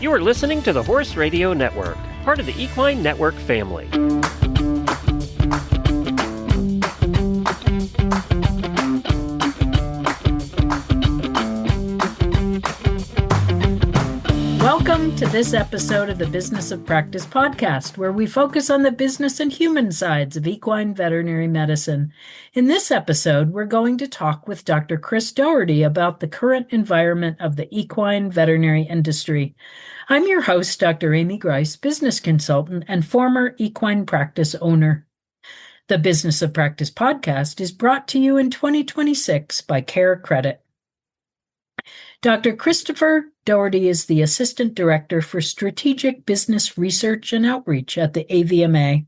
You are listening to the Horse Radio Network, part of the Equine Network family. Welcome to this episode of the Business of Practice podcast, where we focus on the business and human sides of equine veterinary medicine. In this episode, we're going to talk with Dr. Chris Doherty about the current environment of the equine veterinary industry. I'm your host, Dr. Amy Grice, business consultant and former equine practice owner. The Business of Practice podcast is brought to you in 2026 by CareCredit. Dr. Christopher Doherty is the Assistant Director for Strategic Business Research and Outreach at the AVMA.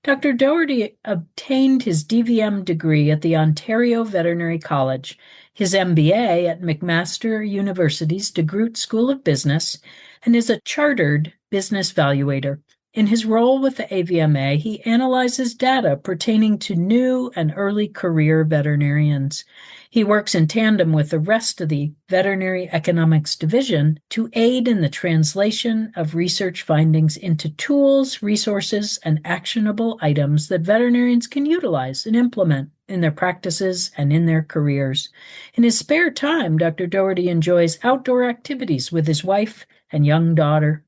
Dr. Doherty obtained his DVM degree at the Ontario Veterinary College, his MBA at McMaster University's DeGroote School of Business, and is a chartered business valuator. In his role with the AVMA, he analyzes data pertaining to new and early career veterinarians. He works in tandem with the rest of the Veterinary Economics Division to aid in the translation of research findings into tools, resources, and actionable items that veterinarians can utilize and implement in their practices and in their careers. In his spare time, Dr. Doherty enjoys outdoor activities with his wife and young daughter.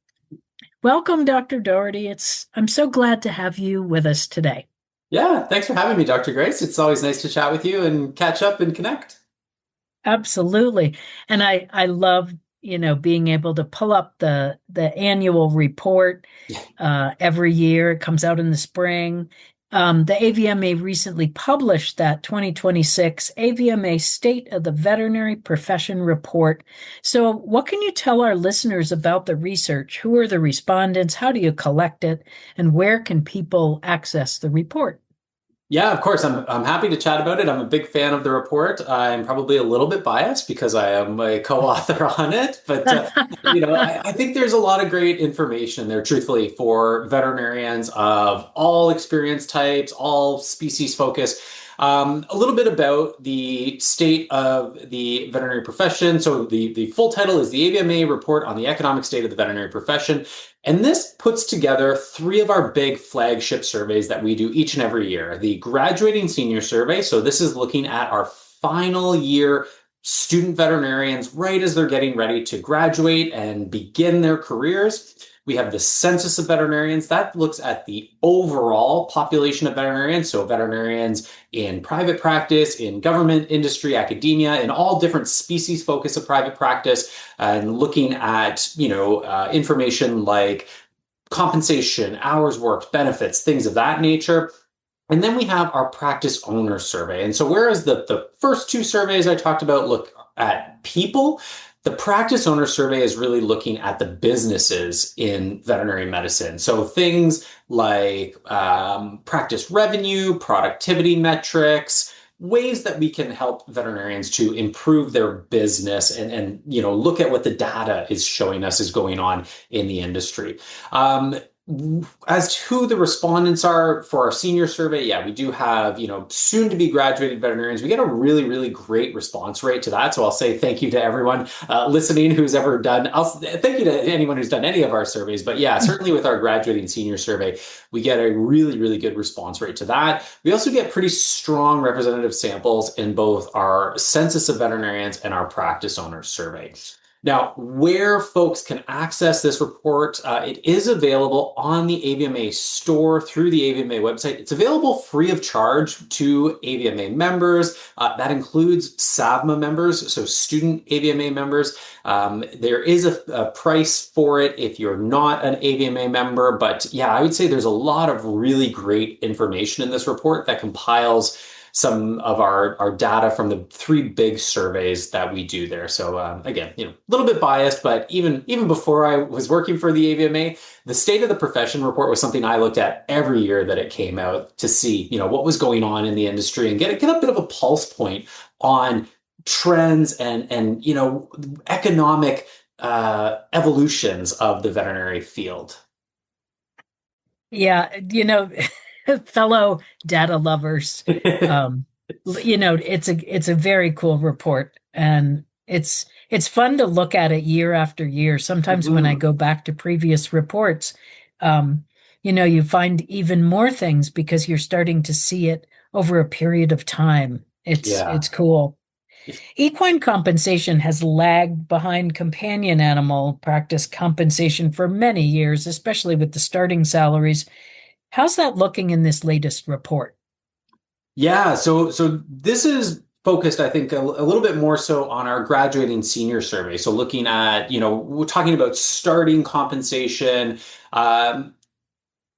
Welcome, Dr. Doherty. I'm so glad to have you with us today. Yeah, thanks for having me, Dr. Grace. It's always nice to chat with you and catch up and connect. Absolutely. And I love, being able to pull up the annual report every year. It comes out in the spring. The AVMA recently published that 2026 AVMA State of the Veterinary Profession report. So what can you tell our listeners about the research? Who are the respondents? How do you collect it? And where can people access the report? Yeah, of course. I'm happy to chat about it. I'm a big fan of the report. I'm probably a little bit biased because I am a co-author on it, but I think there's a lot of great information there, truthfully, for veterinarians of all experience types, all species focus. A little bit about the state of the veterinary profession. So the full title is the AVMA Report on the Economic State of the Veterinary Profession. And this puts together three of our big flagship surveys that we do each and every year. The Graduating Senior Survey. So this is looking at our final year student veterinarians right as they're getting ready to graduate and begin their careers. We have the Census of Veterinarians. That looks at the overall population of veterinarians. So veterinarians in private practice, in government, industry, academia, in all different species focus of private practice, and looking at, information like compensation, hours worked, benefits, things of that nature. And then we have our practice owner survey. And so whereas the first two surveys I talked about look at people, the practice owner survey is really looking at the businesses in veterinary medicine. So things like practice revenue, productivity metrics, ways that we can help veterinarians to improve their business and look at what the data is showing us is going on in the industry. As to who the respondents are for our senior survey, we do have, soon to be graduated veterinarians. We get a really, really great response rate to that. So I'll say thank you to everyone listening who's ever done. Thank you to anyone who's done any of our surveys. But certainly with our graduating senior survey, we get a really, really good response rate to that. We also get pretty strong representative samples in both our Census of Veterinarians and our practice owners survey. Now, where folks can access this report, it is available on the AVMA store through the AVMA website. It's available free of charge to AVMA members. That includes SAVMA members, so student AVMA members. There is a price for it if you're not an AVMA member, but I would say there's a lot of really great information in this report that compiles some of our data from the three big surveys that we do there. So again, a little bit biased, but even before I was working for the AVMA, the State of the Profession report was something I looked at every year that it came out to see, what was going on in the industry and get a bit of a pulse point on trends and economic evolutions of the veterinary field. Yeah, fellow data lovers, it's a very cool report, and It's fun to look at it year after year. Sometimes when I Mhm. go back to previous reports, um, you find even more things because you're starting to see it over a period of time. It's Yeah. cool. Equine compensation has lagged behind companion animal practice compensation for many years, especially with the starting salaries. How's that looking in this latest report? Yeah, so this is focused, I think, a little bit more so on our graduating senior survey. So looking at, we're talking about starting compensation. Um,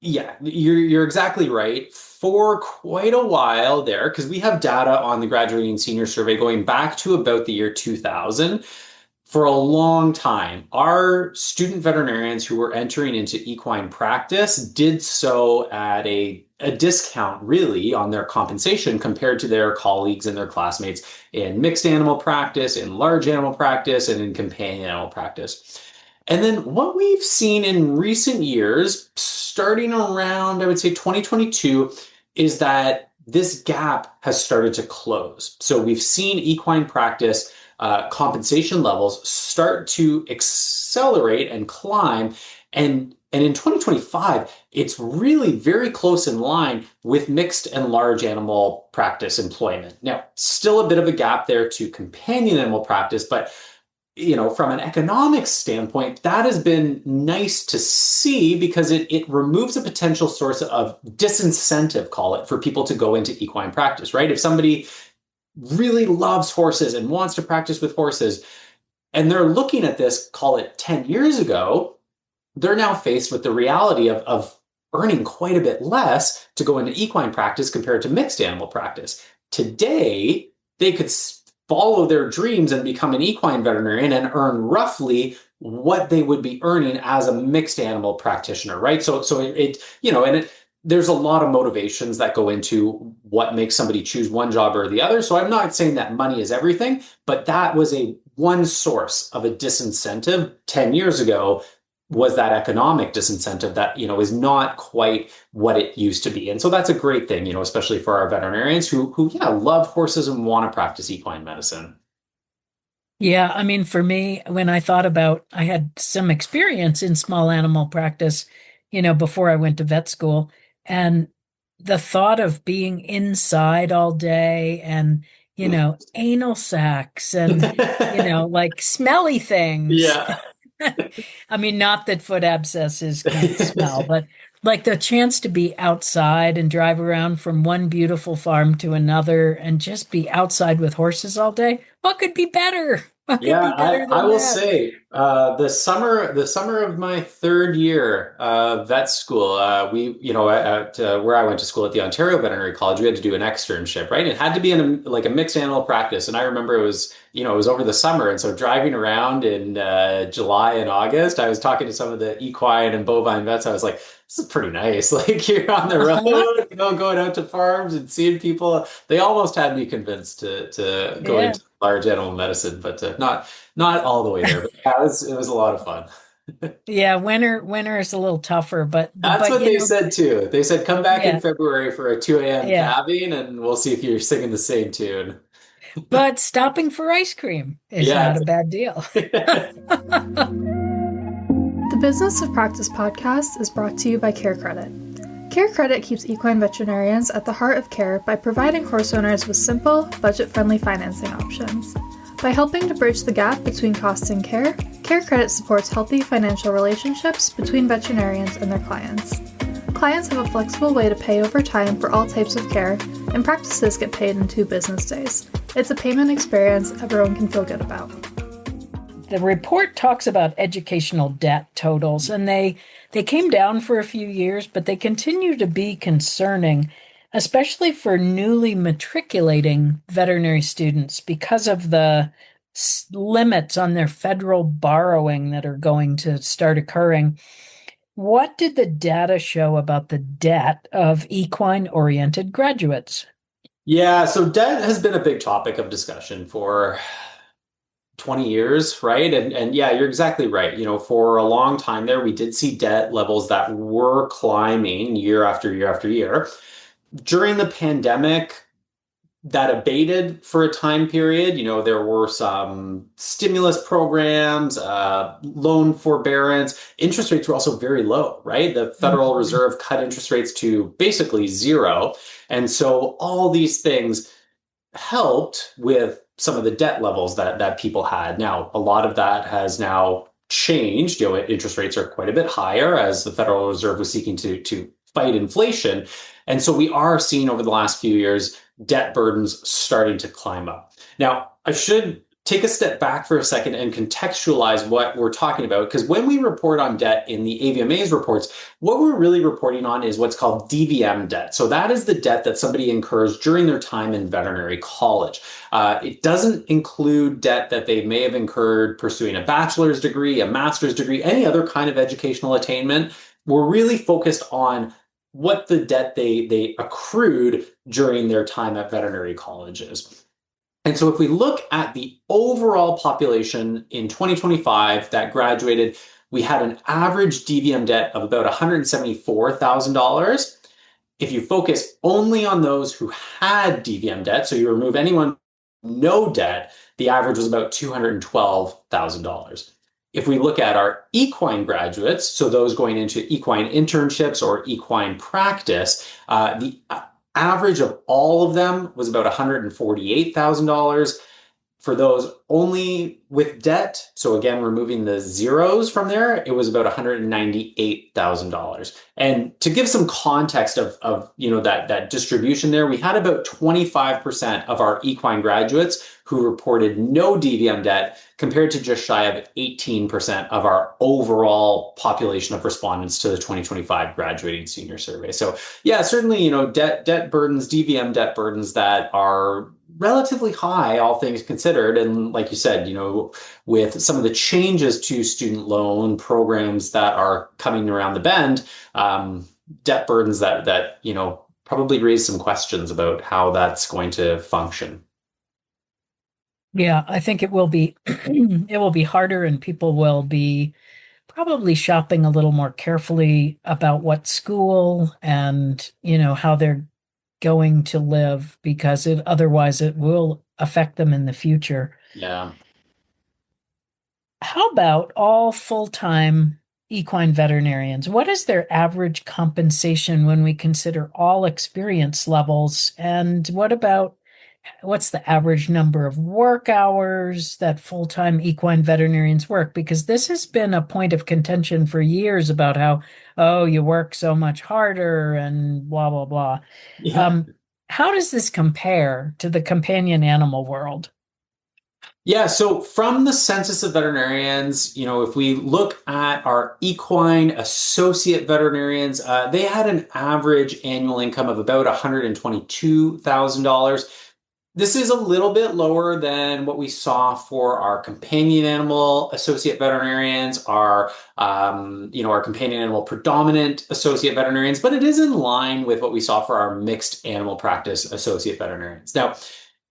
yeah, you're exactly right. For quite a while there, because we have data on the graduating senior survey going back to about the year 2000. For a long time, our student veterinarians who were entering into equine practice did so at a discount, really, on their compensation compared to their colleagues and their classmates in mixed animal practice, in large animal practice, and in companion animal practice. And then what we've seen in recent years, starting around, I would say 2022, is that this gap has started to close. So we've seen equine practice compensation levels start to accelerate and climb. And in 2025, it's really very close in line with mixed and large animal practice employment. Now, still a bit of a gap there to companion animal practice, but from an economic standpoint, that has been nice to see because it removes a potential source of disincentive, call it, for people to go into equine practice, right? If somebody really loves horses and wants to practice with horses, and they're looking at this, call it 10 years ago, they're now faced with the reality of earning quite a bit less to go into equine practice compared to mixed animal practice. Today, they could follow their dreams and become an equine veterinarian and earn roughly what they would be earning as a mixed animal practitioner, right? So there's a lot of motivations that go into what makes somebody choose one job or the other. So I'm not saying that money is everything, but that was a one source of a disincentive 10 years ago, was that economic disincentive that, is not quite what it used to be. And so that's a great thing, especially for our veterinarians who love horses and want to practice equine medicine. Yeah, I mean, for me, when I thought about, I had some experience in small animal practice, before I went to vet school. And the thought of being inside all day and, anal sacs and, like smelly things. Yeah. I mean, not that foot abscesses can't smell, but like the chance to be outside and drive around from one beautiful farm to another and just be outside with horses all day. What could be better? What could Yeah, be better I than will that? say, the summer of my third year vet school, we at where I went to school at the Ontario Veterinary College, we had to do an externship, right? It had to be in like a mixed animal practice, and I remember it was over the summer, and so driving around in July and August, I was talking to some of the equine and bovine vets. I was like, this is pretty nice. Like you're on the road, Uh-huh. going out to farms and seeing people. They almost had me convinced to go Yeah. into large animal medicine, but not all the way there. But yeah, it was a lot of fun. Yeah, winter is a little tougher, but That's what they said too. They said come back in yeah, February for a 2 a.m. yeah. calving, and we'll see if you're singing the same tune. But stopping for ice cream is Yeah. not a bad deal. The Business of Practice podcast is brought to you by CareCredit. CareCredit keeps equine veterinarians at the heart of care by providing horse owners with simple, budget-friendly financing options. By helping to bridge the gap between costs and care, CareCredit supports healthy financial relationships between veterinarians and their clients. Clients have a flexible way to pay over time for all types of care, and practices get paid in 2 business days. It's a payment experience everyone can feel good about. The report talks about educational debt totals, and they came down for a few years, but they continue to be concerning, especially for newly matriculating veterinary students because of the limits on their federal borrowing that are going to start occurring. What did the data show about the debt of equine-oriented graduates? Yeah, so debt has been a big topic of discussion for 20 years, right? And yeah, you're exactly right. For a long time there, we did see debt levels that were climbing year after year after year. During the pandemic, that abated for a time period. There were some stimulus programs, loan forbearance. Interest rates were also very low, right? The Federal Reserve cut interest rates to basically zero. And so all these things helped with some of the debt levels that people had. Now, a lot of that has now changed. Interest rates are quite a bit higher as the Federal Reserve was seeking to fight inflation. And so we are seeing over the last few years debt burdens starting to climb up. Now, I should take a step back for a second and contextualize what we're talking about, because when we report on debt in the AVMA's reports, what we're really reporting on is what's called DVM debt. So that is the debt that somebody incurs during their time in veterinary college. It doesn't include debt that they may have incurred pursuing a bachelor's degree, a master's degree, any other kind of educational attainment. We're really focused on what the debt they accrued during their time at veterinary colleges. And so if we look at the overall population in 2025 that graduated, we had an average DVM debt of about $174,000. If you focus only on those who had DVM debt, so you remove anyone no debt, the average was about $212,000. If we look at our equine graduates, so those going into equine internships or equine practice, the average of all of them was about $148,000. For those only with debt, so again, removing the zeros from there, it was about $198,000. And to give some context of that distribution there, we had about 25% of our equine graduates who reported no DVM debt compared to just shy of 18% of our overall population of respondents to the 2025 graduating senior survey. So yeah, certainly, debt burdens, DVM debt burdens that are relatively high, all things considered. And like you said, with some of the changes to student loan programs that are coming around the bend, debt burdens that probably raise some questions about how that's going to function. Yeah, I think it will be it will be harder, and people will be probably shopping a little more carefully about what school and how they're going to live, because otherwise it will affect them in the future. Yeah. How about all full-time equine veterinarians? What is their average compensation when we consider all experience levels? And what's the average number of work hours that full-time equine veterinarians work? Because this has been a point of contention for years about how, you work so much harder and blah, blah, blah. Yeah. How does this compare to the companion animal world? Yeah, so from the Census of Veterinarians, if we look at our equine associate veterinarians, they had an average annual income of about $122,000. This is a little bit lower than what we saw for our companion animal associate veterinarians, our companion animal predominant associate veterinarians, but it is in line with what we saw for our mixed animal practice associate veterinarians. Now,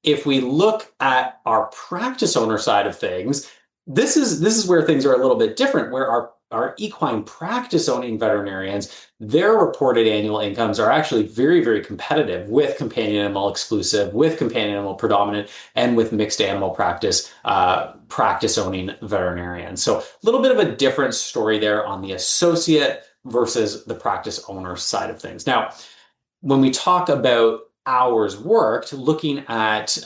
if we look at our practice owner side of things, this is where things are a little bit different, where our equine practice owning veterinarians, their reported annual incomes are actually very, very competitive with companion animal exclusive, with companion animal predominant, and with mixed animal practice owning veterinarians. So a little bit of a different story there on the associate versus the practice owner side of things. Now, when we talk about hours worked, looking at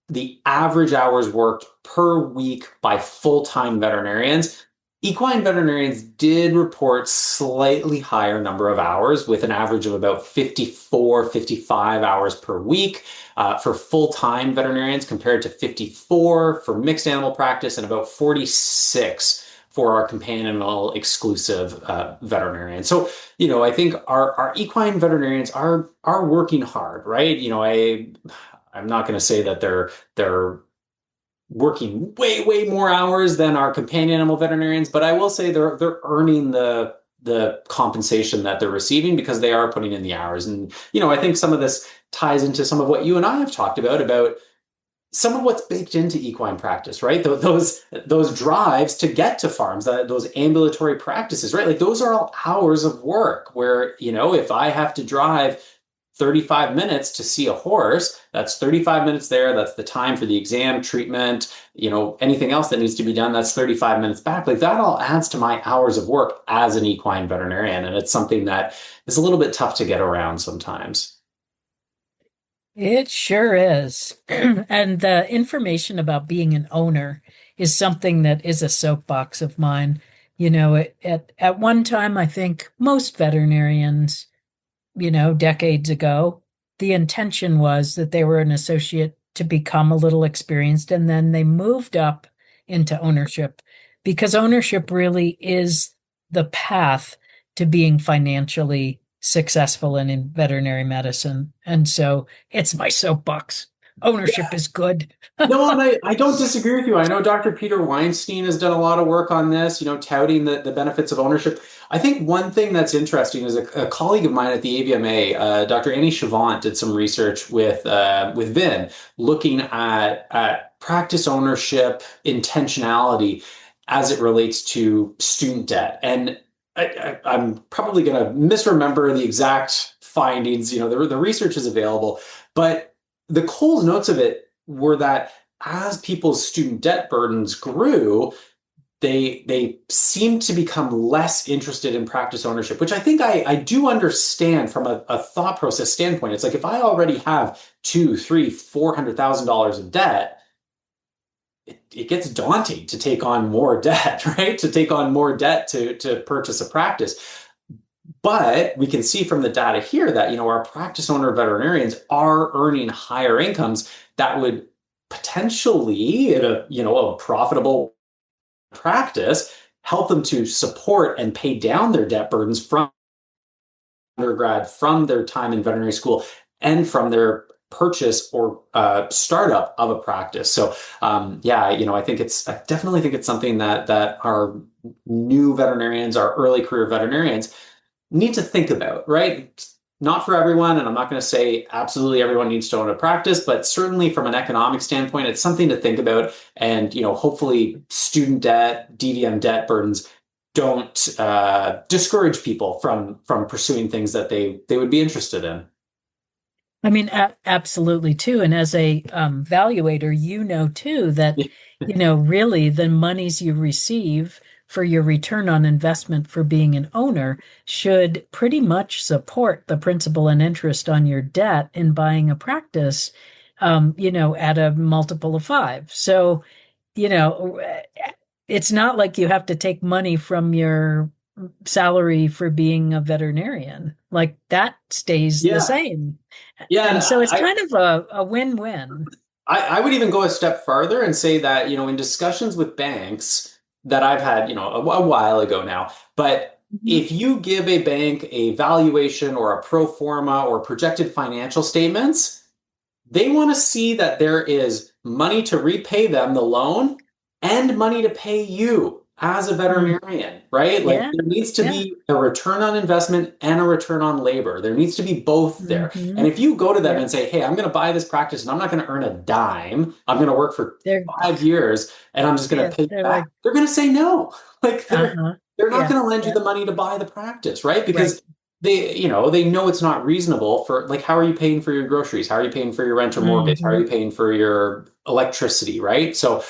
the average hours worked per week by full-time veterinarians, equine veterinarians did report slightly higher number of hours, with an average of about 54, 55 hours per week for full-time veterinarians, compared to 54 for mixed animal practice and about 46 for our companion animal exclusive veterinarians. So, I think our equine veterinarians are working hard, right? I'm not going to say that they're working way more hours than our companion animal veterinarians, but I will say they're earning the compensation that they're receiving because they are putting in the hours. And I think some of this ties into some of what you and I have talked about some of what's baked into equine practice, right? Those drives to get to farms, those ambulatory practices, right? Like those are all hours of work where, if I have to drive 35 minutes to see a horse, that's 35 minutes there. That's the time for the exam, treatment, anything else that needs to be done. That's 35 minutes back. Like that all adds to my hours of work as an equine veterinarian. And it's something that is a little bit tough to get around sometimes. It sure is. And the information about being an owner is something that is a soapbox of mine. At one time, I think most veterinarians, decades ago, the intention was that they were an associate to become a little experienced, and then they moved up into ownership because ownership really is the path to being financially successful in veterinary medicine. And so it's my soapbox. Ownership is good. No, and I don't disagree with you. I know Dr. Peter Weinstein has done a lot of work on this, touting the benefits of ownership. I think one thing that's interesting is a colleague of mine at the AVMA, Dr. Annie Chavant, did some research with Vin, looking at practice ownership intentionality as it relates to student debt. And I'm probably going to misremember the exact findings. The research is available, but the Coles notes of it were that as people's student debt burdens grew, they seemed to become less interested in practice ownership, which I think I do understand from a thought process standpoint. It's like if I already have $200,000, $300,000, $400,000 of debt, it gets daunting to take on more debt, right? To take on more debt to purchase a practice. But we can see from the data here that, our practice owner veterinarians are earning higher incomes that would potentially, in a profitable practice, help them to support and pay down their debt burdens from undergrad, from their time in veterinary school, and from their purchase or startup of a practice. So I definitely think it's something that our new veterinarians, our early career veterinarians need to think about, right? Not for everyone, and I'm not going to say absolutely everyone needs to own a practice, but certainly from an economic standpoint, it's something to think about. And, hopefully student debt, DVM debt burdens don't discourage people from pursuing things that they would be interested in. I mean, absolutely too. And as a valuator, too, that, really the monies you receive for your return on investment for being an owner should pretty much support the principal and interest on your debt in buying a practice, at a multiple of 5. So, it's not like you have to take money from your salary for being a veterinarian. Like that stays the same. Yeah. And so it's kind of a win-win. I would even go a step farther and say that, in discussions with banks that I've had, a while ago now, but if you give a bank a valuation or a pro forma or projected financial statements, they want to see that there is money to repay them the loan and money to pay you as a veterinarian, right? Like there needs to be a return on investment and a return on labor. There needs to be both there. And if you go to them and say, hey, I'm going to buy this practice and I'm not going to earn a dime, I'm going to work for 5 years and I'm just going to pay you back, they're going to say no. Like they're not going to lend you the money to buy the practice, right? Because they know it's not reasonable for, like, how are you paying for your groceries? How are you paying for your rent or mortgage? How are you paying for your electricity, right? So,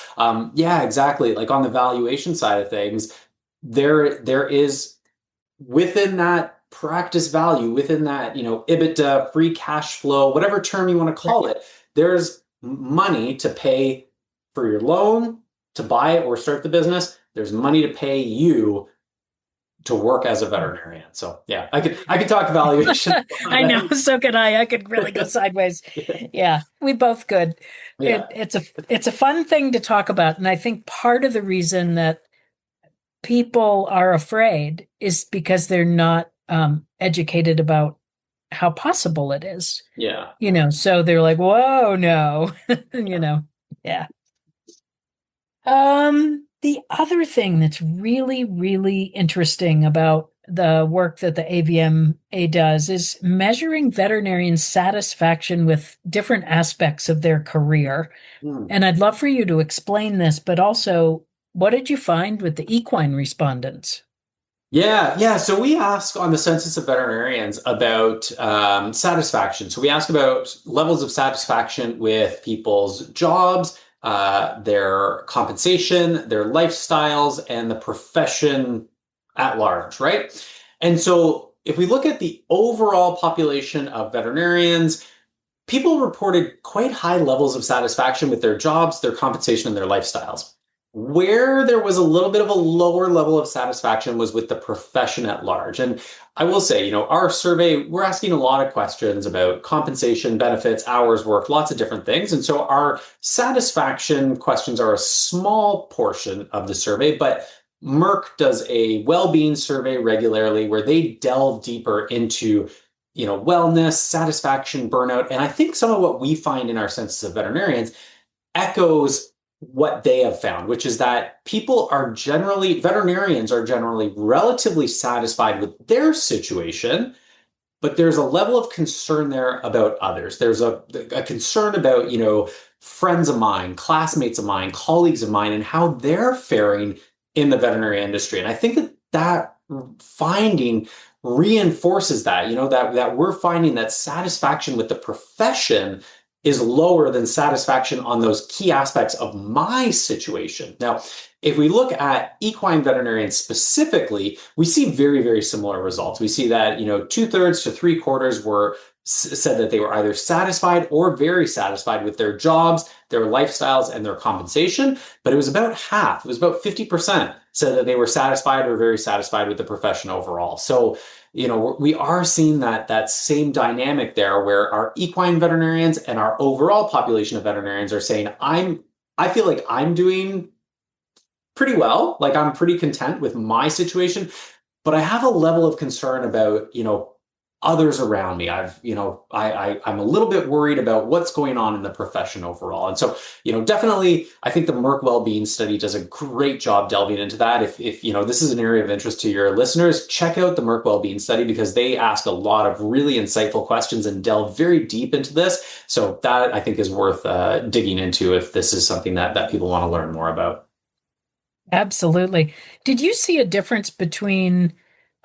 exactly. Like on the valuation side of things, there is within that practice value, within that, EBITDA, free cash flow, whatever term you want to call it, there's money to pay for your loan, to buy it or start the business. There's money to pay you to work as a veterinarian. So I could talk valuation. I know. So could I. I could really go sideways. Yeah, we both could. Yeah. It's a fun thing to talk about. And I think part of the reason that people are afraid is because they're not educated about how possible it is. Yeah. So they're like, whoa, no, yeah. The other thing that's really, really interesting about the work that the AVMA does is measuring veterinarians' satisfaction with different aspects of their career. And I'd love for you to explain this, but also, what did you find with the equine respondents? Yeah. So we ask on the Census of Veterinarians about satisfaction. So we ask about levels of satisfaction with people's jobs, their compensation, their lifestyles, and the profession at large, right? And so if we look at the overall population of veterinarians, people reported quite high levels of satisfaction with their jobs, their compensation, and their lifestyles. Where there was a little bit of a lower level of satisfaction was with the profession at large. And I will say, our survey, we're asking a lot of questions about compensation, benefits, hours worked, lots of different things. And so our satisfaction questions are a small portion of the survey, but Merck does a well-being survey regularly where they delve deeper into wellness, satisfaction, burnout. And I think some of what we find in our census of veterinarians echoes what they have found, which is that veterinarians are generally relatively satisfied with their situation, but there's a level of concern there about others. There's a concern about, friends of mine, classmates of mine, colleagues of mine, and how they're faring in the veterinary industry. And I think that finding reinforces that, that we're finding that satisfaction with the profession is lower than satisfaction on those key aspects of my situation. Now, if we look at equine veterinarians specifically, we see very, very similar results. We see that, 2/3 to 3/4 said that they were either satisfied or very satisfied with their jobs, their lifestyles, and their compensation. But it was about half, it was about 50% said that they were satisfied or very satisfied with the profession overall. So, we are seeing that same dynamic there where our equine veterinarians and our overall population of veterinarians are saying, I feel like I'm doing pretty well, like I'm pretty content with my situation, but I have a level of concern about, others around me. I'm a little bit worried about what's going on in the profession overall. And so, definitely, I think the Merck Wellbeing Study does a great job delving into that. If this is an area of interest to your listeners, check out the Merck Wellbeing Study because they ask a lot of really insightful questions and delve very deep into this. So that I think is worth digging into if this is something that people want to learn more about. Absolutely. Did you see a difference between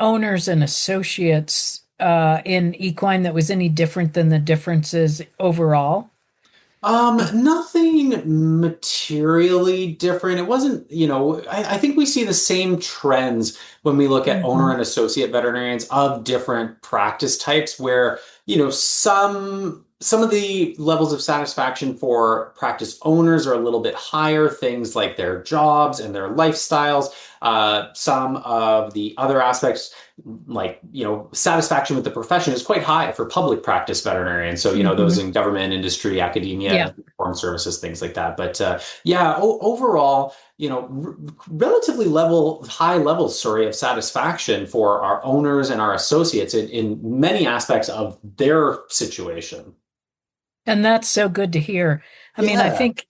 owners and associates in equine that was any different than the differences overall? Nothing materially different. It wasn't, I think we see the same trends when we look at owner and associate veterinarians of different practice types where, some of the levels of satisfaction for practice owners are a little bit higher, things like their jobs and their lifestyles. Some of the other aspects, like, satisfaction with the profession is quite high for public practice veterinarians. So, those in government, industry, academia, farm services, things like that. But overall, relatively high levels, of satisfaction for our owners and our associates in many aspects of their situation. And that's so good to hear. I mean, I think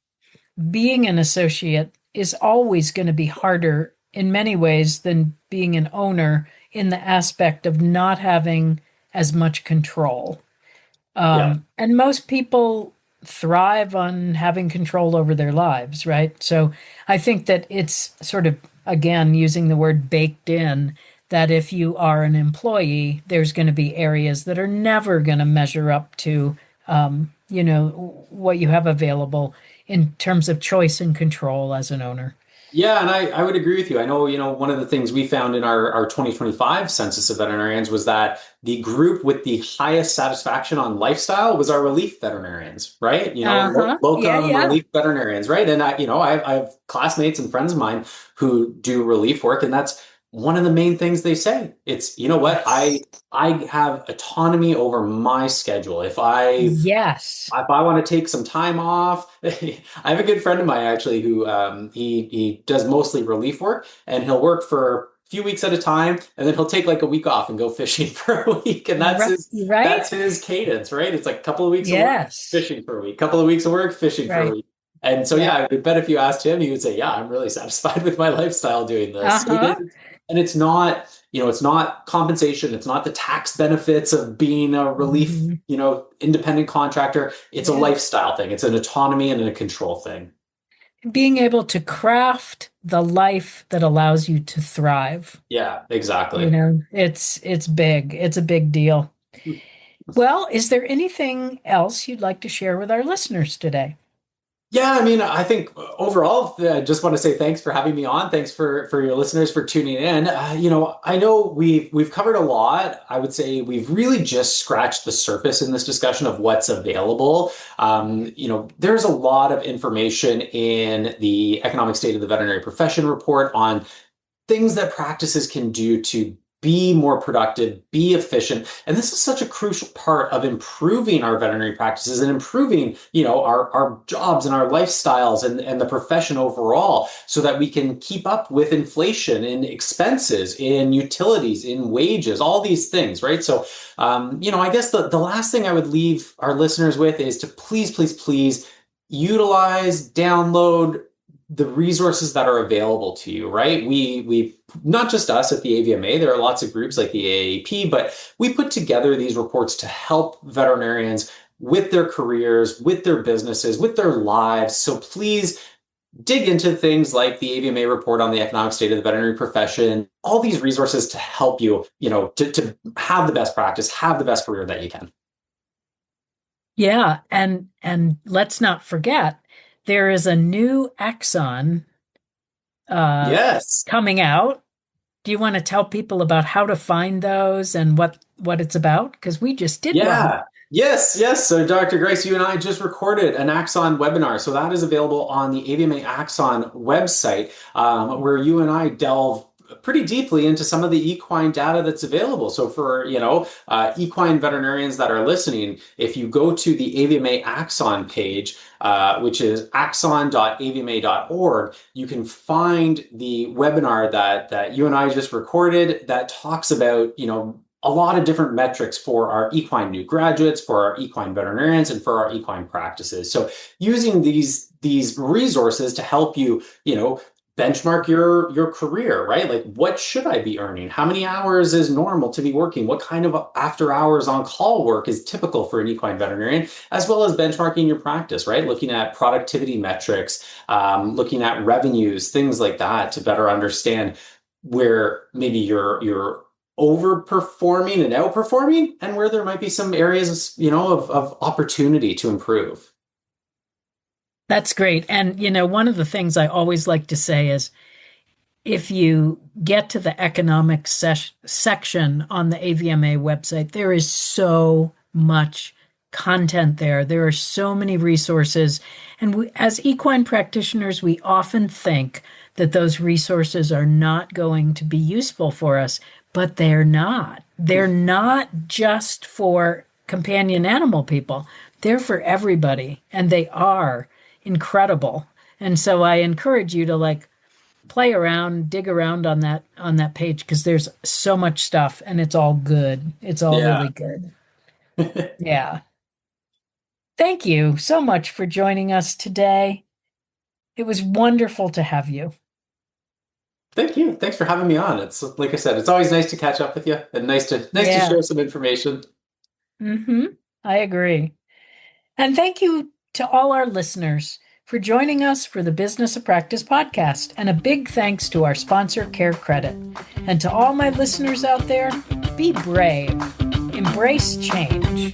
being an associate is always going to be harder in many ways than being an owner in the aspect of not having as much control. And most people thrive on having control over their lives, right? So I think that it's sort of, again, using the word baked in, that if you are an employee, there's going to be areas that are never going to measure up to what you have available in terms of choice and control as an owner. Yeah, and I would agree with you. I know, one of the things we found in our 2025 Census of Veterinarians was that the group with the highest satisfaction on lifestyle was our relief veterinarians, right? Locum relief veterinarians, right? And I have classmates and friends of mine who do relief work, and that's one of the main things they say. It's, I have autonomy over my schedule. If I want to take some time off, I have a good friend of mine actually who he does mostly relief work, and he'll work for a few weeks at a time, and then he'll take like a week off and go fishing for a week, and that's his cadence, right? It's like a couple of weeks of work, fishing for a week, couple of weeks of work, fishing for a week. And so, I would bet if you asked him, he would say, I'm really satisfied with my lifestyle doing this. And it's not, it's not compensation. It's not the tax benefits of being a relief, independent contractor. It's a lifestyle thing. It's an autonomy and a control thing. being able to craft the life that allows you to thrive. Yeah, exactly. It's big. It's a big deal. Well, is there anything else you'd like to share with our listeners today? Yeah, I mean, I think overall, I just want to say thanks for having me on. Thanks for your listeners for tuning in. I know we've covered a lot. I would say we've really just scratched the surface in this discussion of what's available. There's a lot of information in the Economic State of the Veterinary Profession report on things that practices can do to be more productive, be efficient. And this is such a crucial part of improving our veterinary practices and improving, our jobs and our lifestyles and the profession overall, so that we can keep up with inflation in expenses, in utilities, in wages, all these things, right? So, I guess the last thing I would leave our listeners with is to please utilize, download the resources that are available to you, right? We not just us at the AVMA, there are lots of groups like the AAP, but we put together these reports to help veterinarians with their careers, with their businesses, with their lives. So please dig into things like the AVMA report on the economic state of the veterinary profession, all these resources to help you, to have the best practice, have the best career that you can. Yeah, and let's not forget, there is a new Axon Yes. coming out. Do you want to tell people about how to find those and what it's about? Because we just did one. Yes. So Dr. Grace, you and I just recorded an Axon webinar. So that is available on the AVMA Axon website, where you and I delve pretty deeply into some of the equine data that's available. So for, equine veterinarians that are listening, if you go to the AVMA Axon page, which is axon.avma.org, you can find the webinar that you and I just recorded that talks about, a lot of different metrics for our equine new graduates, for our equine veterinarians, and for our equine practices. So using these resources to help you, benchmark your career, right? Like, what should I be earning? How many hours is normal to be working? What kind of after hours on call work is typical for an equine veterinarian, as well as benchmarking your practice, right? Looking at productivity metrics, looking at revenues, things like that, to better understand where maybe you're overperforming and outperforming, and where there might be some areas, of opportunity to improve. That's great. And, one of the things I always like to say is, if you get to the economic section on the AVMA website, there is so much content there. There are so many resources. And we, as equine practitioners, we often think that those resources are not going to be useful for us, but they're not. They're not just for companion animal people. They're for everybody, and they are incredible. And so I encourage you to play around, dig around on that page, because there's so much stuff and it's all good. It's all really good. Yeah. Thank you so much for joining us today. It was wonderful to have you. Thank you. Thanks for having me on. It's, like I said, it's always nice to catch up with you and nice to share some information. I agree. And thank you to all our listeners for joining us for the Business of Practice podcast. And a big thanks to our sponsor, CareCredit. And to all my listeners out there, be brave. Embrace change.